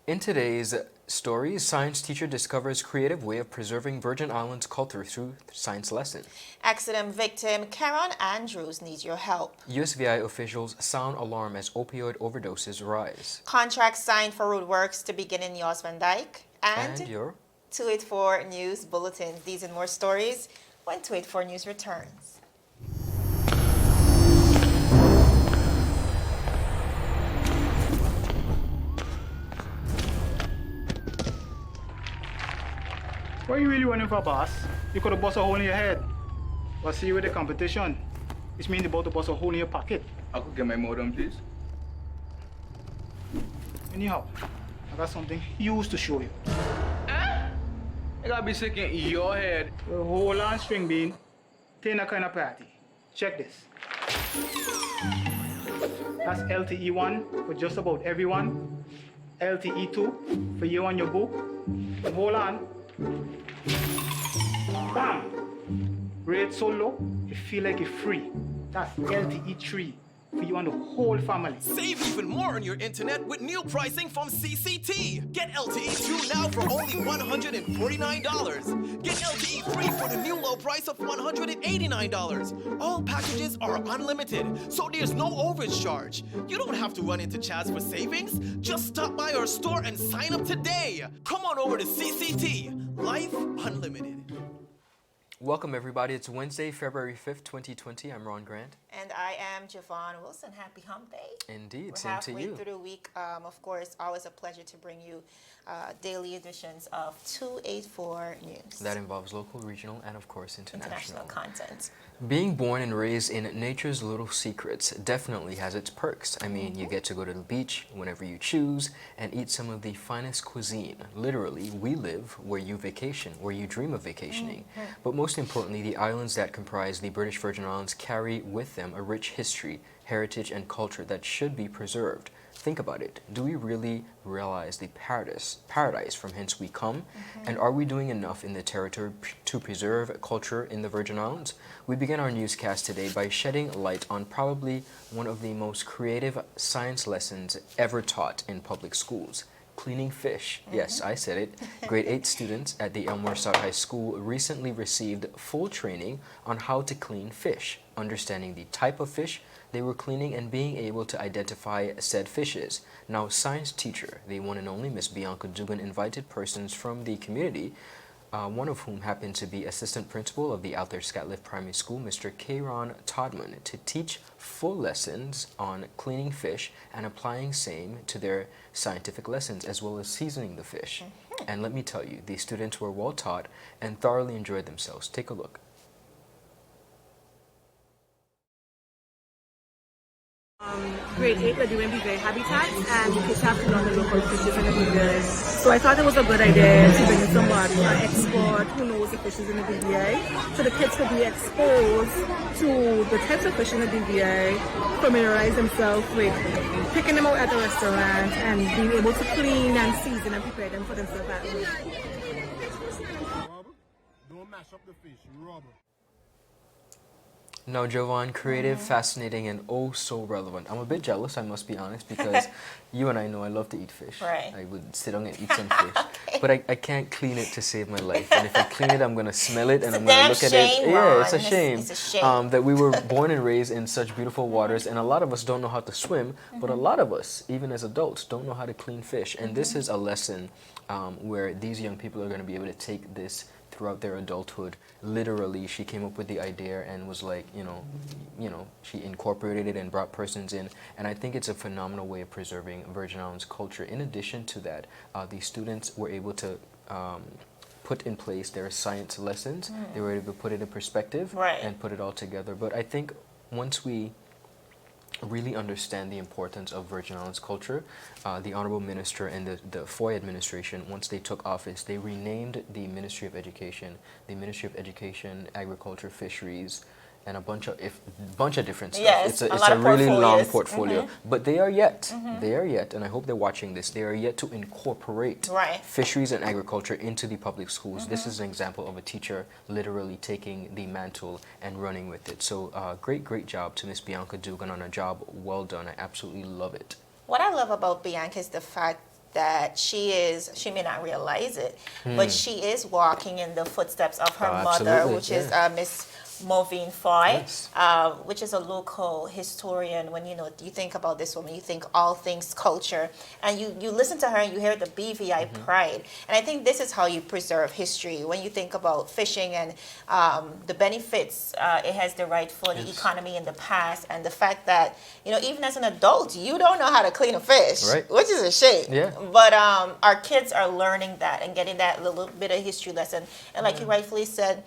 In today's story, science teacher discovers creative way of preserving Virgin Islands culture through science lesson. Accident victim Karen Andrews needs your help. USVI officials sound alarm as opioid overdoses rise. Contract signed for roadworks to begin in Jos Van Dyke. And your 284 News Bulletins. These and more stories when 284 News returns. What you really running for, boss? You could have bust a hole in your head. But see, with the competition, it's mean about to bust a hole in your pocket. I could get my modem, please. Anyhow, I got something huge to show you. I gotta be sick in your head. The whole on string bean, Tina kind of party. Check this. That's LTE1 for just about everyone. LTE2 for you and your boo. And hold on. Bam! Rate so low, you feel like you're free. That's LTE3 for you and the whole family. Save even more on your internet with new pricing from CCT. Get LTE 2 now for only $149. Get LTE 3 for the new low price of $189. All packages are unlimited, so there's no overage charge. You don't have to run into Chaz for savings. Just stop by our store and sign up today. Come on over to CCT. Life Unlimited. welcome everybody. It's Wednesday, February 5th, 2020. I'm Ron Grant. And I am Javon Wilson. Happy Hump Day. Indeed, We're same to halfway you. through the week. Of course, always a pleasure to bring you daily editions of 284 News. That involves local, regional, and of course International content. Being born and raised in nature's little secrets definitely has its perks. I mean, you get to go to the beach whenever you choose and eat some of the finest cuisine. Literally, we live where you vacation, where you dream of vacationing. But most importantly, the islands that comprise the British Virgin Islands carry with them a rich history, heritage, and culture that should be preserved. Think about it. Do we really realize the paradise from hence we come? And are we doing enough in the territory to preserve culture in the Virgin Islands? We begin our newscast today by shedding light on probably one of the most creative science lessons ever taught in public schools. Cleaning fish. Yes, I said it. Grade 8 students at the Elmore South High School recently received full training on how to clean fish, understanding the type of fish they were cleaning and being able to identify said fishes. Now, science teacher, the one and only Miss Bianca Dugan, invited persons from the community, one of whom happened to be assistant principal of the Out There Scatliff Primary School, Mr. Kayron Todman, to teach full lessons on cleaning fish and applying same to their scientific lessons, as well as seasoning the fish. And let me tell you, the students were well taught and thoroughly enjoyed themselves. Take a look. Grade 8, we're doing beaver habitats, and the kids have to learn the local fishes in the BVI. So I thought it was a good idea to bring in somebody, an expert who knows the fishes in the BVI, so the kids could be exposed to the types of fish in the BVI, familiarize themselves with picking them out at the restaurant, and being able to clean and season and prepare them for themselves at home. Don't mash up the fish, rubber. No, Jovan, creative, fascinating, and oh so relevant. I'm a bit jealous, I must be honest, because you and I know I love to eat fish. Right. I would sit down and eat some fish. But I can't clean it to save my life. And if I clean it, I'm going to smell it and I'm going to look at it. Yeah, it's a shame, It's a shame. that we were born and raised in such beautiful waters. And a lot of us don't know how to swim, but a lot of us, even as adults, don't know how to clean fish. And this is a lesson where these young people are going to be able to take this throughout their adulthood. Literally, she came up with the idea and was like, you know, she incorporated it and brought persons in, and I think it's a phenomenal way of preserving Virgin Islands culture. In addition to that, the students were able to put in place their science lessons. They were able to put it in perspective and put it all together. But I think once we really understand the importance of Virgin Islands culture, the Honorable Minister and the Foy administration, once they took office, they renamed the Ministry of Education, Agriculture, Fisheries, and a bunch of different stuff. Yes, it's lot a of really long portfolios. portfolio. But they are yet, and I hope they're watching this, they are yet to incorporate fisheries and agriculture into the public schools. This is an example of a teacher literally taking the mantle and running with it. So great job to Miss Bianca Dugan on a job well done. I absolutely love it. What I love about Bianca is the fact that she may not realize it, but she is walking in the footsteps of her Oh, mother, absolutely, which is yeah. Miss Maureen Foy, Yes. which is a local historian. When you think about this woman, you think all things culture, and you listen to her and you hear the BVI pride. And I think this is how you preserve history. When you think about fishing and the benefits it has derived for the economy in the past, and the fact that even as an adult you don't know how to clean a fish, Right. which is a shame. Yeah. But our kids are learning that and getting that little bit of history lesson. And like you rightfully said,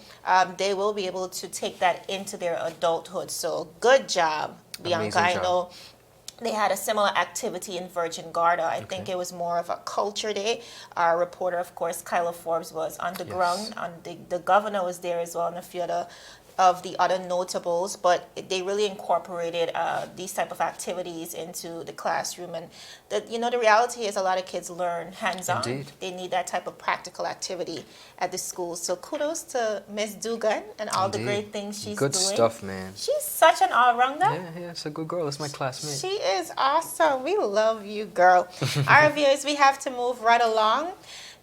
they will be able to take that into their adulthood. So good job, Bianca. Amazing I job. know they had a similar activity in Virgin Gorda. I think it was more of a culture day. Our reporter, of course, Kyla Forbes, was on the ground. The governor was there as well, and a few of the other notables, but they really incorporated these type of activities into the classroom. And the reality is a lot of kids learn hands-on. Indeed. They need that type of practical activity at the school. So kudos to Miss Dugan and all the Indeed. great things she's Good doing. stuff, man. She's such an all-rounder. Yeah, it's a good girl. It's my classmate. She is awesome. We love you, girl. Our viewers, we have to move right along.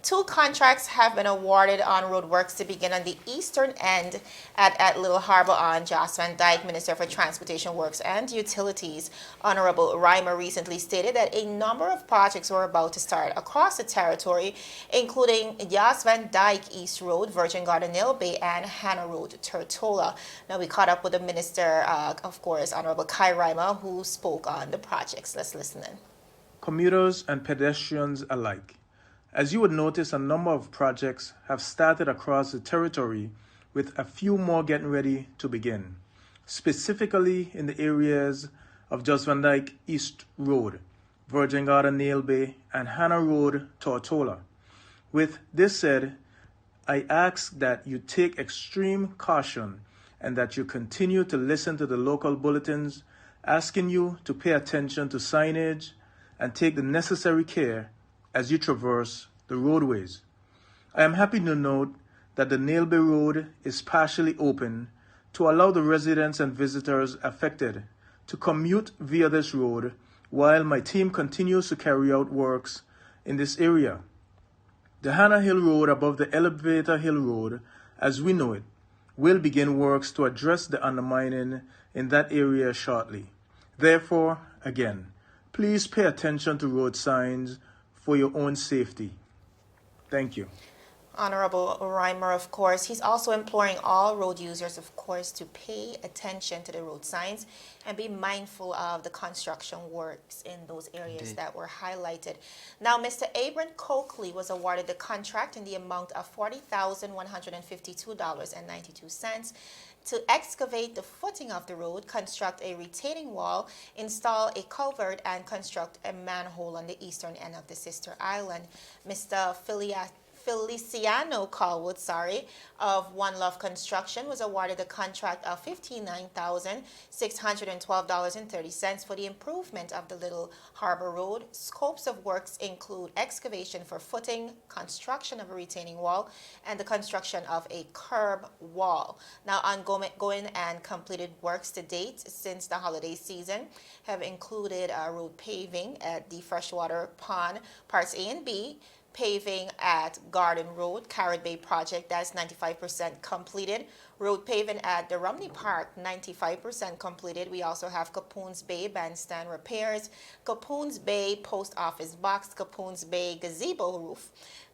2 contracts have been awarded on road works to begin on the eastern end at Little Harbor on Joss Van Dyke. Minister for Transportation Works and Utilities, Honorable Reimer, recently stated that a number of projects were about to start across the territory, including Joss Van Dyke East Road, Virgin Garden Nail Bay, and Hannah Road, Tortola. Now, we caught up with the minister, of course, Honorable Kai Reimer, who spoke on the projects. Let's listen in. Commuters and pedestrians alike. As you would notice, a number of projects have started across the territory, with a few more getting ready to begin, specifically in the areas of Joss Van Dyke East Road, Virgin Garden Nail Bay, and Hannah Road, Tortola. With this said, I ask that you take extreme caution and that you continue to listen to the local bulletins asking you to pay attention to signage and take the necessary care as you traverse the roadways. I am happy to note that the Nail Bay Road is partially open to allow the residents and visitors affected to commute via this road while my team continues to carry out works in this area. The Hannah Hill Road above the Elevator Hill Road, as we know it, will begin works to address the undermining in that area shortly. Therefore, again, please pay attention to road signs for your own safety. Thank you. Honorable Reimer, of course, he's also imploring all road users, of course, to pay attention to the road signs and be mindful of the construction works in those areas Indeed. that were highlighted. Now, Mr. Abram Coakley was awarded the contract in the amount of $40,152.92 to excavate the footing of the road, construct a retaining wall, install a culvert, and construct a manhole on the eastern end of the sister island. Mr. Feliciano Callwood, of One Love Construction was awarded the contract of $59,612.30 for the improvement of the Little Harbor Road. Scopes of works include excavation for footing, construction of a retaining wall, and the construction of a curb wall. Now, ongoing and completed works to date since the holiday season have included road paving at the Freshwater Pond, parts A and B, paving at Garden Road, Carrot Bay project, that's 95% completed. Road paving at the Romney Park, 95% completed. We also have Capoons Bay bandstand repairs, Capoons Bay post office box, Capoons Bay gazebo roof,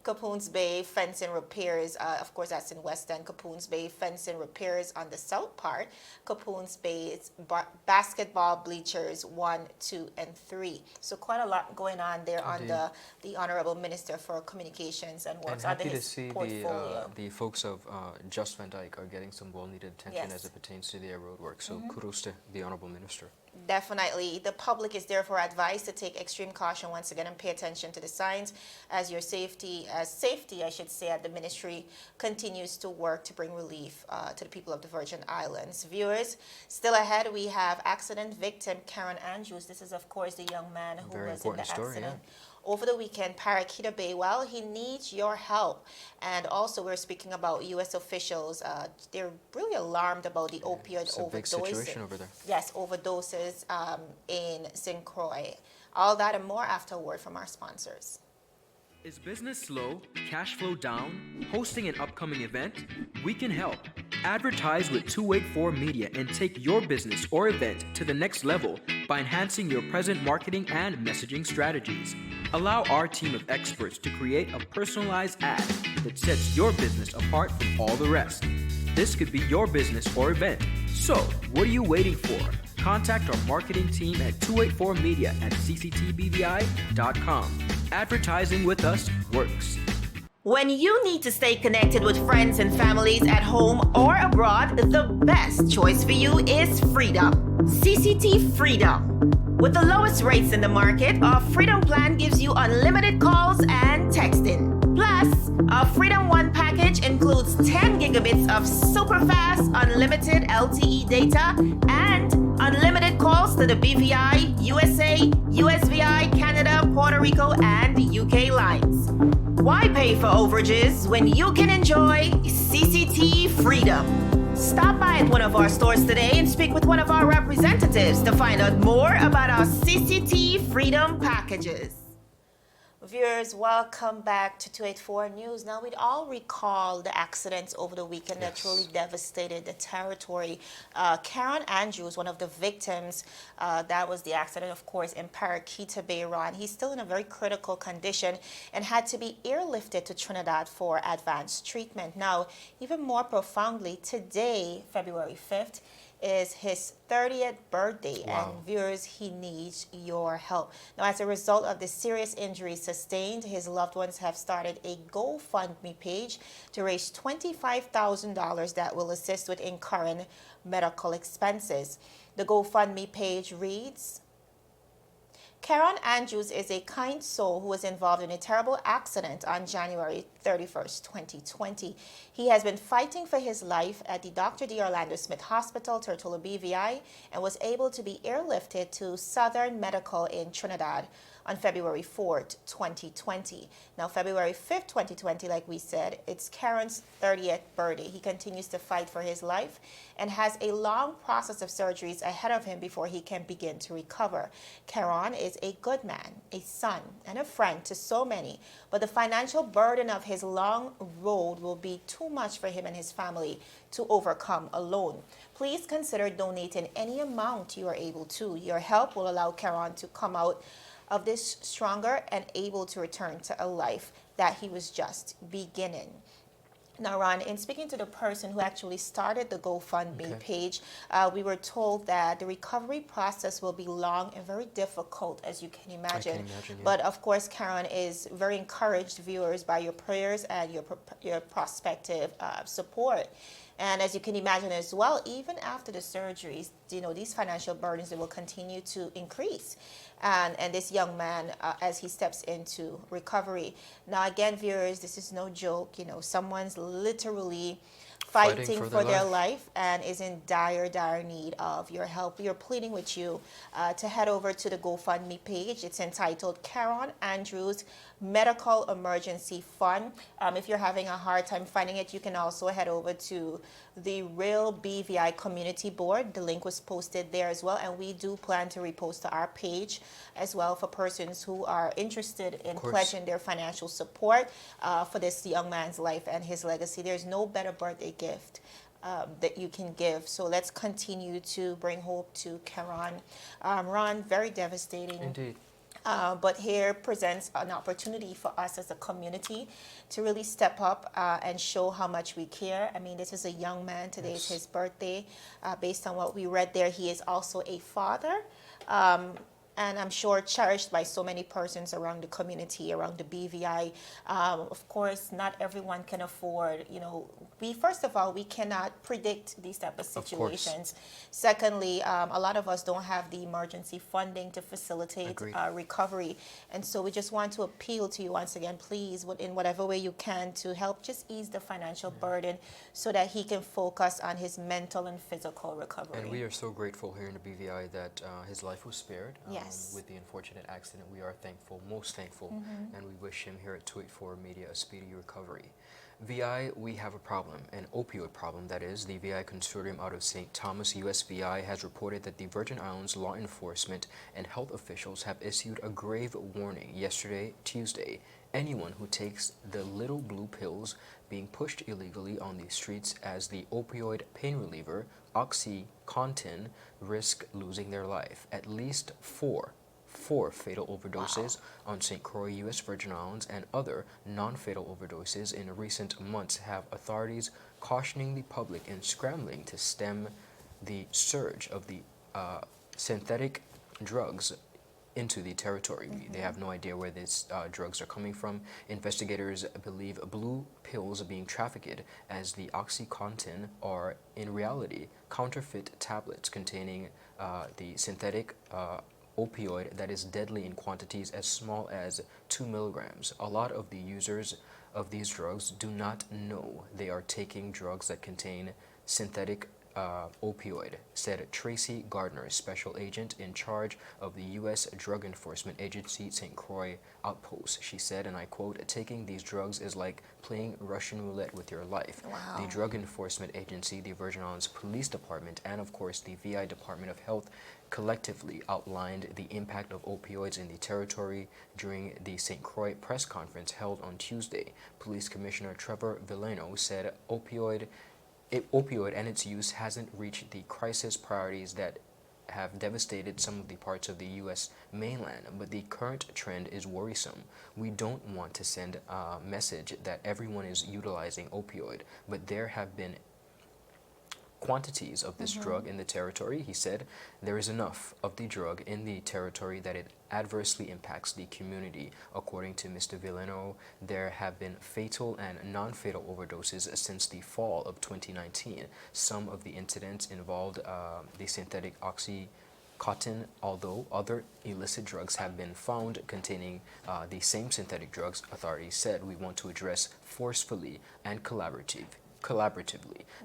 Capoons Bay fencing repairs, of course that's in West End, Capoons Bay fencing repairs on the south part, Capoons Bay's basketball bleachers 1, 2, and 3. So quite a lot going on there on the Honorable Minister for Communications and Works And under happy to his see portfolio. the folks of Joss Van Dyke are getting some well-needed attention Yes. as it pertains to their road work. So kudos to the Honorable Minister. Definitely. The public is therefore advised to take extreme caution once again and pay attention to the signs as safety, I should say, at the ministry continues to work to bring relief to the people of the Virgin Islands. Viewers, still ahead we have accident victim Karen Andrews. This is, of course, the young man who Very was in the important story, accident over the weekend, Parakeeta Bay. Well, he needs your help. And also we're speaking about U.S. officials. They're really alarmed about the opioid It's a big overdoses. situation over there. Yes, overdoses in St. Croix. All that and more after a word from our sponsors. Is business slow, cash flow down, hosting an upcoming event? We can help. Advertise with 284 Media and take your business or event to the next level by enhancing your present marketing and messaging strategies. Allow our team of experts to create a personalized ad that sets your business apart from all the rest. This could be your business or event. So, what are you waiting for? Contact our marketing team at 284media at cctbvi.com. Advertising with us works. When you need to stay connected with friends and families at home or abroad, the best choice for you is Freedom. CCT Freedom. With the lowest rates in the market, our Freedom plan gives you unlimited calls and texting. Plus, our Freedom One package includes 10 gigabits of super fast, unlimited LTE data and unlimited calls to the BVI, USA, USVI, Canada, Puerto Rico, and UK lines. Why pay for overages when you can enjoy CCT Freedom? Stop by at one of our stores today and speak with one of our representatives to find out more about our CCT Freedom packages. Viewers, welcome back to 284 News. Now, we'd all recall the accidents over the weekend that really devastated the territory. Karen Andrews, one of the victims, that was the accident, of course, in Paraquita Bay, Ron. He's still in a very critical condition and had to be airlifted to Trinidad for advanced treatment. Now, even more profoundly, today, February 5th, is his 30th birthday. Wow. And viewers, he needs your help. Now, as a result of the serious injuries sustained, his loved ones have started a GoFundMe page to raise $25,000 that will assist with incurring medical expenses. The GoFundMe page reads, Karen Andrews is a kind soul who was involved in a terrible accident on January 31st, 2020. He has been fighting for his life at the Dr. D. Orlando Smith Hospital, Tortola BVI, and was able to be airlifted to Southern Medical in Trinidad on February 4th, 2020. Now, February 5th, 2020, like we said, it's Karen's 30th birthday. He continues to fight for his life and has a long process of surgeries ahead of him before he can begin to recover. Karen is a good man, a son, and a friend to so many, but the financial burden of his long road will be too much for him and his family to overcome alone. Please consider donating any amount you are able to. Your help will allow Karen to come out of this stronger and able to return to a life that he was just beginning. Now, Ron, in speaking to the person who actually started the GoFundMe page, we were told that the recovery process will be long and very difficult, as you can imagine. But of course, Karen is very encouraged, viewers, by your prayers and your prospective support. And as you can imagine as well, even after the surgeries, you know, these financial burdens, they will continue to increase. And this young man, as he steps into recovery. Now, again, viewers, this is no joke. You know, someone's literally fighting for their life and is in dire need of your help. We are pleading with you to head over to the GoFundMe page. It's entitled Karen Andrews Medical Emergency Fund. If you're having a hard time finding it, you can also head over to the Real BVI Community Board. The link was posted there as well, and we do plan to repost to our page as well for persons who are interested in pledging their financial support for this young man's life and his legacy. There's no better birthday gift that you can give. So let's continue to bring hope to Karen. Ron, very devastating. Indeed. But here presents an opportunity for us as a community to really step up and show how much we care. I mean, this is a young man. Today is his birthday. Based on what we read there, he is also a father. And I'm sure cherished by so many persons around the community, around the BVI. Of course, not everyone can afford, you know, first of all, we cannot predict these type of situations. Secondly, a lot of us don't have the emergency funding to facilitate recovery. And so we just want to appeal to you once again, please, in whatever way you can, to help just ease the financial burden so that he can focus on his mental and physical recovery. And we are so grateful here in the BVI that his life was spared. With the unfortunate accident, we are thankful, most thankful, and we wish him here at 284 Media a speedy recovery. VI, we have a problem, an opioid problem, that is. The VI consortium out of St. Thomas, USVI, has reported that the Virgin Islands law enforcement and health officials have issued a grave warning yesterday, Tuesday. Anyone who takes the little blue pills being pushed illegally on the streets as the opioid pain reliever, OxyContin, risk losing their life. At least four fatal overdoses on St. Croix, U.S. Virgin Islands, and other non-fatal overdoses in recent months have authorities cautioning the public and scrambling to stem the surge of the synthetic drugs into the territory. They have no idea where these drugs are coming from. Investigators believe blue pills being trafficked as the OxyContin are in reality counterfeit tablets containing the synthetic opioid that is deadly in quantities as small as 2 milligrams. A lot of the users of these drugs do not know they are taking drugs that contain synthetic opioid, said Tracy Gardner, special agent in charge of the U.S. Drug Enforcement Agency St. Croix outpost. She said, and I quote, "Taking these drugs is like playing Russian roulette with your life." Wow. The Drug Enforcement Agency, the Virgin Islands Police Department, and of course the VI Department of Health collectively outlined the impact of opioids in the territory during the St. Croix press conference held on Tuesday. Police Commissioner Trevor Villano said opioid and its use hasn't reached the crisis priorities that have devastated some of the parts of the U.S. mainland, but the current trend is worrisome. We don't want to send a message that everyone is utilizing opioid, but there have been quantities of this drug in the territory. He said there is enough of the drug in the territory that it adversely impacts the community. According to Mr. Villano, there have been fatal and non-fatal overdoses since the fall of 2019. Some of the incidents involved the synthetic OxyContin, although other illicit drugs have been found containing the same synthetic drugs. Authorities said we want to address forcefully and collaboratively.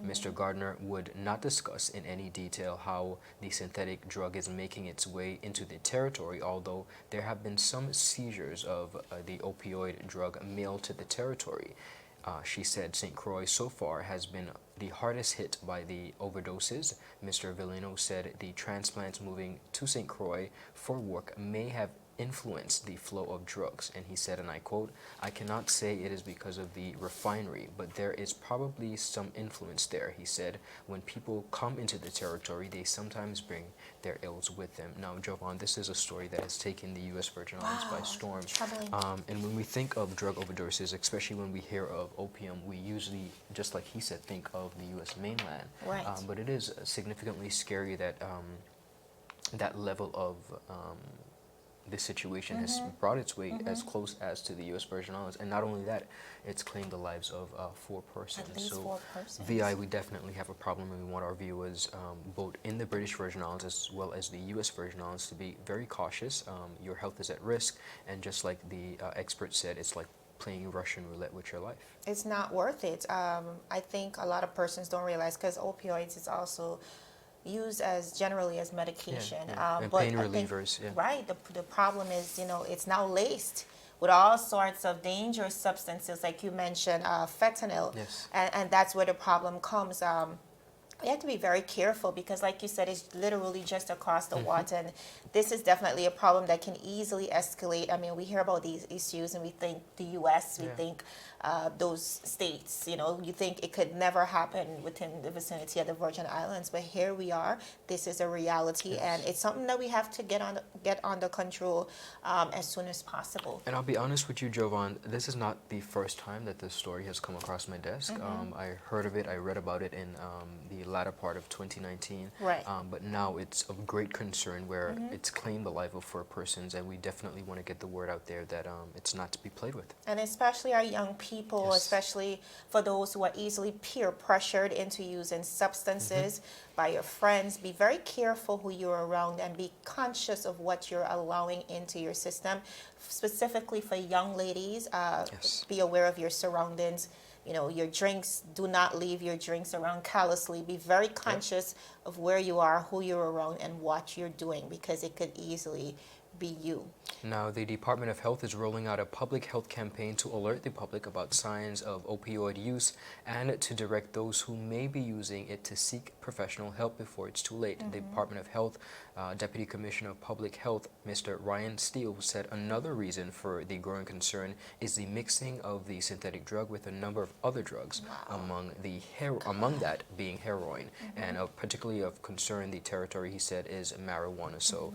Mr. Gardner would not discuss in any detail how the synthetic drug is making its way into the territory, although there have been some seizures of the opioid drug mailed to the territory. She said St. Croix so far has been the hardest hit by the overdoses. Mr. Villano said the transplants moving to St. Croix for work may have influence the flow of drugs, and he said, and I quote, "I cannot say it is because of the refinery, but there is probably some influence there." He said, "When people come into the territory, they sometimes bring their ills with them." Now, Jovan, this is a story that has taken the U.S. Virgin Islands by storm. Troubling. And when we think of drug overdoses, especially when we hear of opium, we usually, just like he said, think of the U.S. mainland. Right. But it is significantly scary that that level of this situation has brought its way as close as to the U.S. Virgin Islands, and not only that, it's claimed the lives of 4 persons. At least so 4 persons. VI, we definitely have a problem, and we want our viewers, both in the British Virgin Islands as well as the U.S. Virgin Islands, to be very cautious. Your health is at risk, and just like the expert said, it's like playing Russian roulette with your life. It's not worth it. I think a lot of persons don't realize, because opioids is also used as generally as medication. And but pain I think- relievers. Right. The problem is, it's now laced with all sorts of dangerous substances, like you mentioned, fentanyl. Yes. And that's where the problem comes. We have to be very careful because, like you said, it's literally just across the water. And this is definitely a problem that can easily escalate. I mean, we hear about these issues and we think the U.S., we think those states, you think it could never happen within the vicinity of the Virgin Islands. But here we are. This is a reality. And it's something that we have to get under control as soon as possible. And I'll be honest with you, Jovan, this is not the first time that this story has come across my desk. I heard of it, I read about it in the latter part of 2019. Right. But now it's of great concern where it's claimed the life of 4 persons, and we definitely want to get the word out there that it's not to be played with. And especially our young people, Yes. especially for those who are easily peer pressured into using substances by your friends. Be very careful who you're around and be conscious of what you're allowing into your system. Specifically for young ladies, Yes. be aware of your surroundings. Your drinks, do not leave your drinks around callously. Be very conscious of where you are, who you're around, and what you're doing, because it could easily be you. Now, the Department of Health is rolling out a public health campaign to alert the public about signs of opioid use and to direct those who may be using it to seek professional help before it's too late. The Department of Health Deputy Commissioner of Public Health, Mr. Ryan Steele, said another reason for the growing concern is the mixing of the synthetic drug with a number of other drugs, among that being heroin, and particularly of concern the territory, he said, is marijuana. So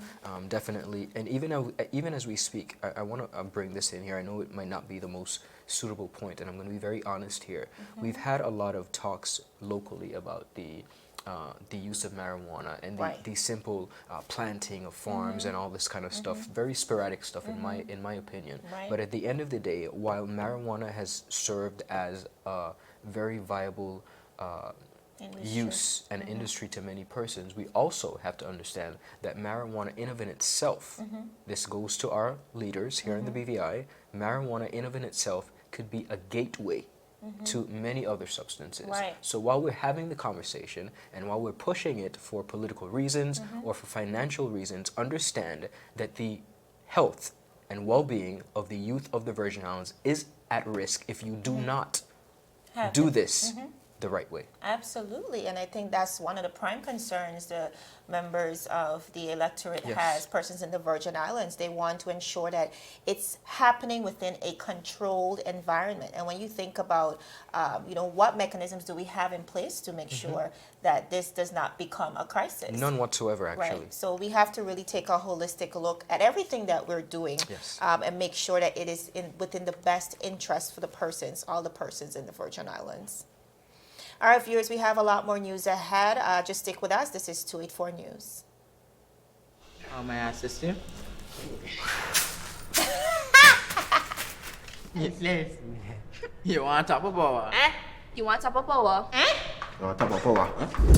definitely, and even as we speak, I want to bring this in here. I know it might not be the most suitable point, and I'm going to be very honest here. We've had a lot of talks locally about the use of marijuana and the simple planting of farms and all this kind of stuff, very sporadic stuff in my opinion. But at the end of the day, while marijuana has served as a very viable use and industry to many persons, we also have to understand that marijuana in of in itself, this goes to our leaders here in the BVI, marijuana in of in itself could be a gateway to many other substances. So while we're having the conversation and while we're pushing it for political reasons or for financial reasons, understand that the health and well-being of the youth of the Virgin Islands is at risk if you do not do this the right way. Absolutely, and I think that's one of the prime concerns the members of the electorate has, persons in the Virgin Islands. They want to ensure that it's happening within a controlled environment. And when you think about, what mechanisms do we have in place to make sure that this does not become a crisis? None whatsoever, actually. Right. So we have to really take a holistic look at everything that we're doing and make sure that it is within the best interest for the persons, all the persons in the Virgin Islands. All right, viewers, we have a lot more news ahead. Just stick with us. This is 284 News. How may I assist you? Yes. You want top of power? You want top of power?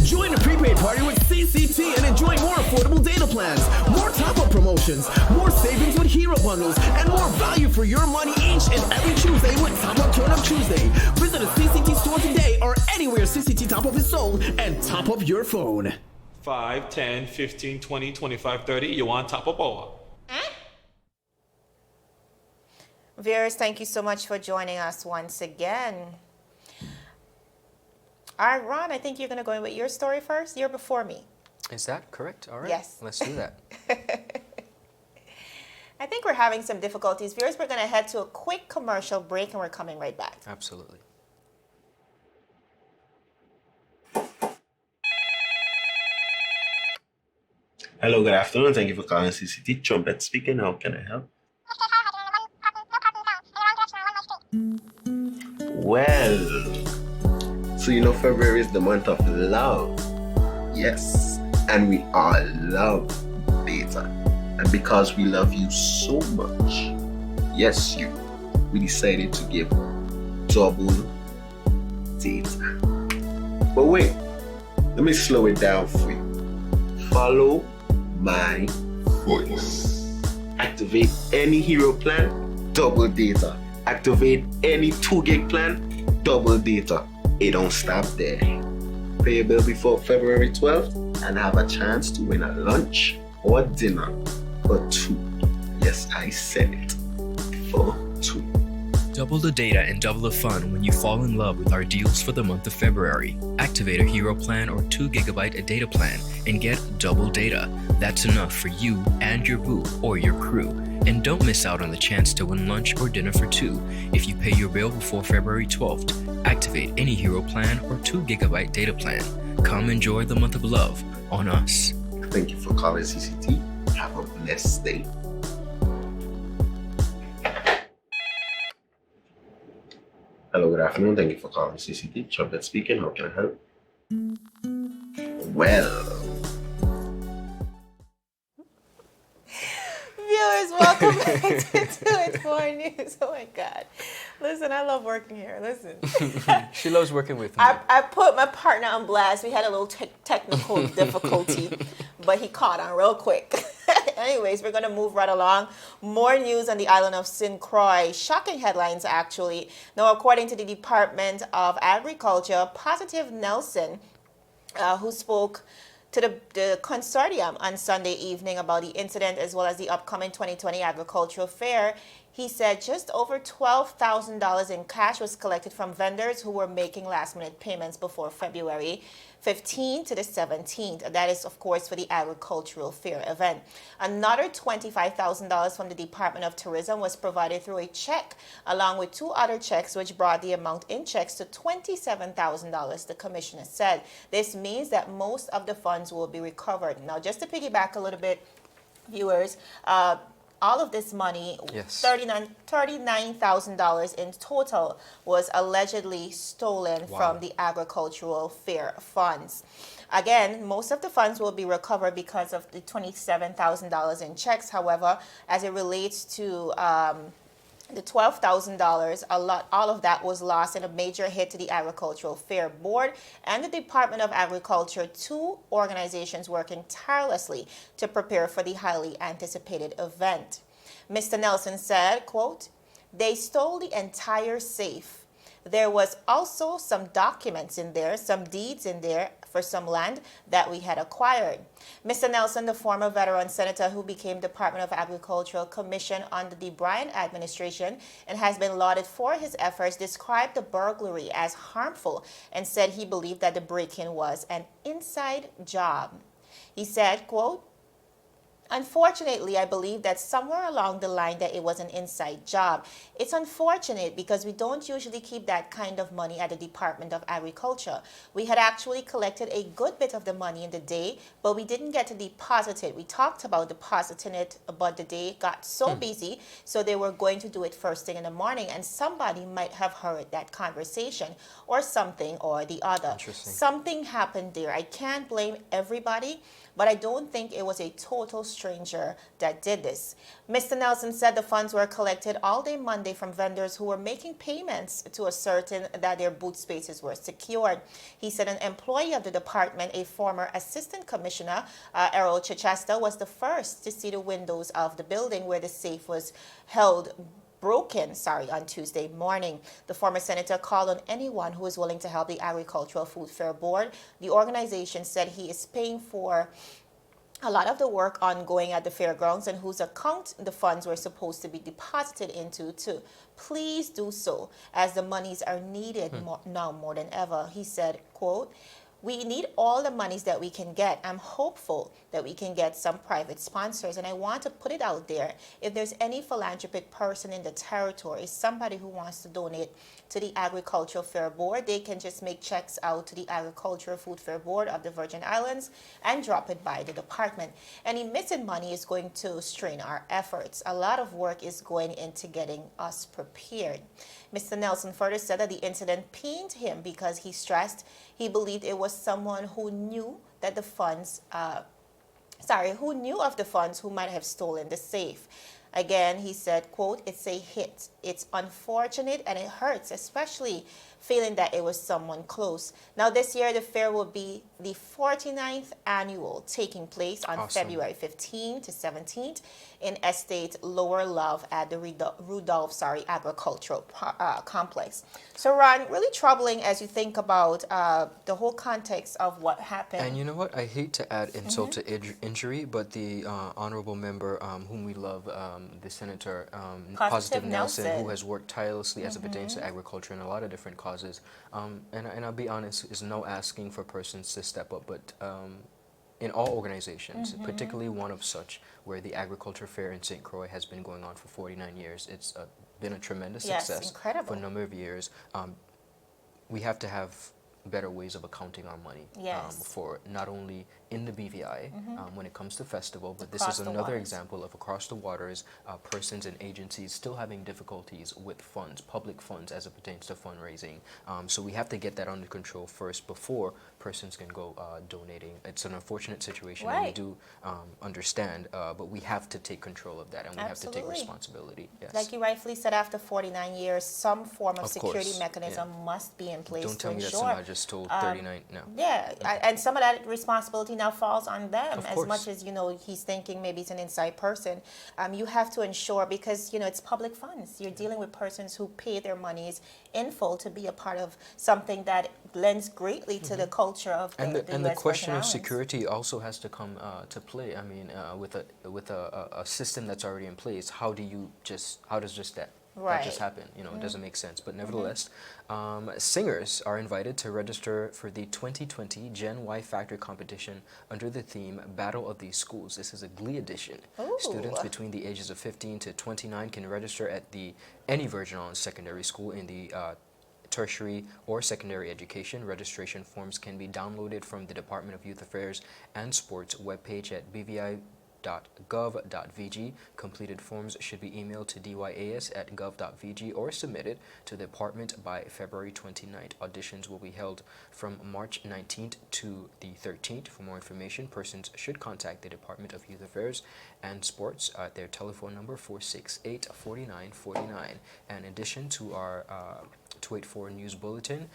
Join the prepaid party with CCT and enjoy more affordable data plans, more top-up promotions, more savings with hero bundles, and more value for your money each and every Tuesday with Top Up Turn Up Tuesday. Visit a CCT store today or anywhere CCT Top Up is sold and top up your phone. 5, 10, 15, 20, 25, 30. You want top of power? Viewers, thank you so much for joining us once again. All right, Ron, I think you're going to go in with your story first. You're before me. Is that correct? All right. Yes. Let's do that. I think we're having some difficulties. Viewers, we're going to head to a quick commercial break and we're coming right back. Absolutely. Hello, good afternoon. Thank you for calling CCT. Trumpet speaking. How can I help? Well, so you know February is the month of love. Yes, and we all love data. And because we love you so much, yes, we decided to give double data. But wait, let me slow it down for you. Follow my voice. Activate any hero plan, double data. Activate any 2 gig plan, double data. It don't stop there. Pay your bill before February 12th and have a chance to win a lunch or dinner for 2. Yes, I said it. For 2. Double the data and double the fun when you fall in love with our deals for the month of February. Activate a hero plan or 2 gigabyte data plan and get double data. That's enough for you and your boo or your crew. And don't miss out on the chance to win lunch or dinner for 2 if you pay your bill before February 12th. Activate any hero plan or 2 gigabyte data plan. Come enjoy the month of love on us. Thank you for calling CCT. Have a blessed day. Hello, good afternoon. Thank you for calling CCT. Trumpet speaking. How can I help? Well, Viewers, welcome back to 284 News. Oh my God. Listen, I love working here. Listen. She loves working with me. I put my partner on blast. We had a little technical difficulty, but he caught on real quick. Anyways, we're going to move right along. More news on the island of St. Croix. Shocking headlines, actually. Now, according to the Department of Agriculture, Positive Nelson, who spoke to the consortium on Sunday evening about the incident as well as the upcoming 2020 agricultural fair. He said just over $12,000 in cash was collected from vendors who were making last-minute payments before February 15th to the 17th. That is, of course, for the agricultural fair event. Another $25,000 from the Department of Tourism was provided through a check, along with 2 other checks, which brought the amount in checks to $27,000, the commissioner said. This means that most of the funds will be recovered. Now, just to piggyback a little bit, viewers, all of this money, yes. $39,000 in total, was allegedly stolen from the agricultural fair funds. Again, most of the funds will be recovered because of the $27,000 in checks. However, as it relates to the $12,000, all of that was lost in a major hit to the Agricultural Fair Board and the Department of Agriculture, 2 organizations working tirelessly to prepare for the highly anticipated event. Mr. Nelson said, quote, "They stole the entire safe. There was also some documents in there, some deeds in there for some land that we had acquired." Mr. Nelson, the former veteran senator who became Department of Agricultural Commission under the Bryan administration and has been lauded for his efforts, described the burglary as harmful and said he believed that the break-in was an inside job. He said, quote, "Unfortunately, I believe that somewhere along the line that it was an inside job. It's unfortunate because we don't usually keep that kind of money at the Department of Agriculture. We had actually collected a good bit of the money in the day, but we didn't get to deposit it. We talked about depositing it, but the day got so busy, so they were going to do it first thing in the morning, and somebody might have heard that conversation or something or the other. Something happened there. I can't blame everybody, but I don't think it was a total stranger that did this." Mr. Nelson said the funds were collected all day Monday from vendors who were making payments to ascertain that their booth spaces were secured. He said an employee of the department, a former assistant commissioner, Errol Chichester, was the first to see the windows of the building where the safe was held broken on Tuesday morning. The former senator called on anyone who is willing to help the Agricultural Food Fair Board. The organization said he is paying for a lot of the work ongoing at the fairgrounds and whose account the funds were supposed to be deposited into too. Please do so, as the monies are needed now more than ever. He said, quote, "We need all the monies that we can get. I'm hopeful that we can get some private sponsors, and I want to put it out there. If there's any philanthropic person in the territory, somebody who wants to donate to the Agricultural Fair Board, they can just make checks out to the Agricultural Food Fair Board of the Virgin Islands and drop it by the department. Any missing money is going to strain our efforts. A lot of work is going into getting us prepared." Mr. Nelson further said that the incident pained him because he stressed he believed it was someone who knew that the funds, who knew of the funds who might have stolen the safe. Again, he said, quote, "It's a hit. It's unfortunate and it hurts, especially feeling that it was someone close." Now, this year, the fair will be the 49th annual, taking place on February 15th to 17th in Estate Lower Love at the Rudolph Agricultural Complex. So, Ron, really troubling as you think about the whole context of what happened. And you know what? I hate to add insult to injury, but the honorable member whom we love, the Senator Positive Nelson, who has worked tirelessly as it pertains to agriculture and a lot of different causes. And I'll be honest, is no asking for persons to step up, but in all organizations, particularly one of such, where the Agriculture Fair in St. Croix has been going on for 49 years. It's been a tremendous success for a number of years. We have to have better ways of accounting our money for not only in the BVI when it comes to festival, but this is another example of across the waters, persons and agencies still having difficulties with funds, public funds as it pertains to fundraising. So we have to get that under control first before persons can go donating. It's an unfortunate situation and we do understand, but we have to take control of that and we have to take responsibility. Yes. Like you rightfully said, after 49 years, some form of security mechanism must be in place to ensure. Don't tell me that somebody just told 39, no. Yeah, and some of that responsibility now falls on them. Of As course. much as, he's thinking maybe it's an inside person. You have to ensure, because, it's public funds. You're dealing with persons who pay their monies in full to be a part of something that lends greatly to the culture of the And the US question Virgin of Islands. security also has to come to play. I mean, with a system that's already in place, how does just that just happen? It doesn't make sense. But nevertheless, singers are invited to register for the 2020 Gen Y Factor competition under the theme Battle of the Schools. This is a Glee edition. Ooh. Students between the ages of 15 to 29 can register at any Virgin Islands secondary school in the tertiary or secondary education. Registration forms can be downloaded from the Department of Youth Affairs and Sports webpage at bvi.gov.vg. Completed forms should be emailed to dys@gov.vg or submitted to the department by February 29th. Auditions will be held from March 19th to the 13th. For more information, persons should contact the Department of Youth Affairs and Sports at their telephone number 468-4949. In addition to our 284 News Bulletin,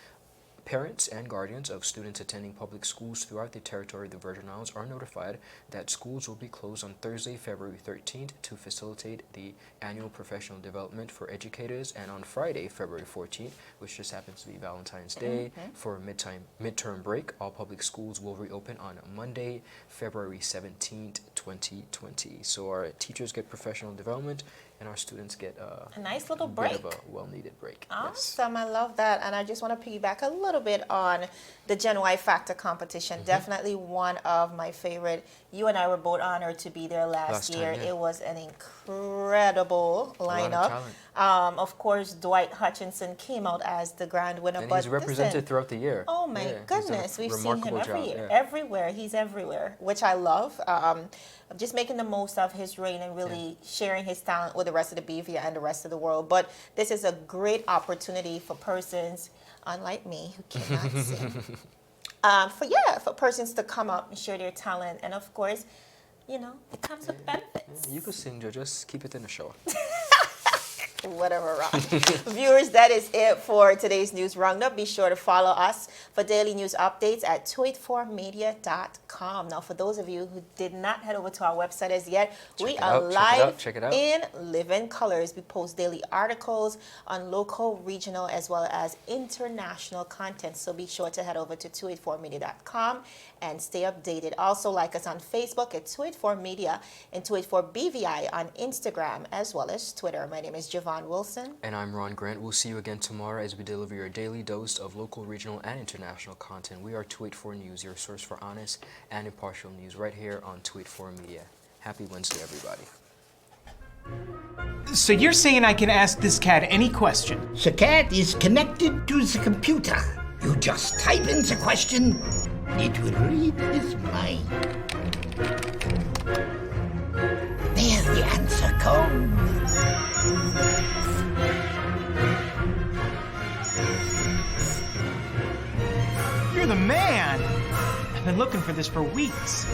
parents and guardians of students attending public schools throughout the territory of the Virgin Islands are notified that schools will be closed on Thursday, February 13th to facilitate the annual professional development for educators, and on Friday, February 14th, which just happens to be Valentine's Day, for a midterm break. All public schools will reopen on Monday, February 17th, 2020. So our teachers get professional development, and our students get a nice little break. Bit of a well-needed break. Awesome, I love that. And I just want to piggyback a little bit on the Gen Y Factor competition. Definitely one of my favorite. You and I were both honored to be there last year. time, yeah. It was an incredible lineup. talent. Of course, Dwight Hutchinson came out as the grand winner. And but he's represented listen, throughout the year. Oh my Yeah, he's done a goodness, we've seen him remarkable every job, year, yeah. everywhere. He's everywhere, which I love. Just making the most of his reign and really sharing his talent with the rest of the BVI and the rest of the world. But this is a great opportunity for persons, unlike me, who cannot sing. For persons to come up and share their talent, and of course, it comes with benefits. You could sing, Joe. Just keep it in the show. Whatever, Ron. Viewers, that is it for today's News Roundup. Be sure to follow us for daily news updates at 284media.com. Now, for those of you who did not head over to our website as yet, we are live in living colors. We post daily articles on local, regional, as well as international content. So be sure to head over to 284media.com and stay updated. Also, like us on Facebook at 284media and 284BVI on Instagram as well as Twitter. My name is Javon Wilson. And I'm Ron Grant. We'll see you again tomorrow as we deliver your daily dose of local, regional, and international content. We are 284 News, your source for honest and impartial news, right here on 284 Media. Happy Wednesday, everybody. So you're saying I can ask this cat any question? The cat is connected to the computer. You just type in the question, it will read his mind. There the answer comes. You're the man! I've been looking for this for weeks.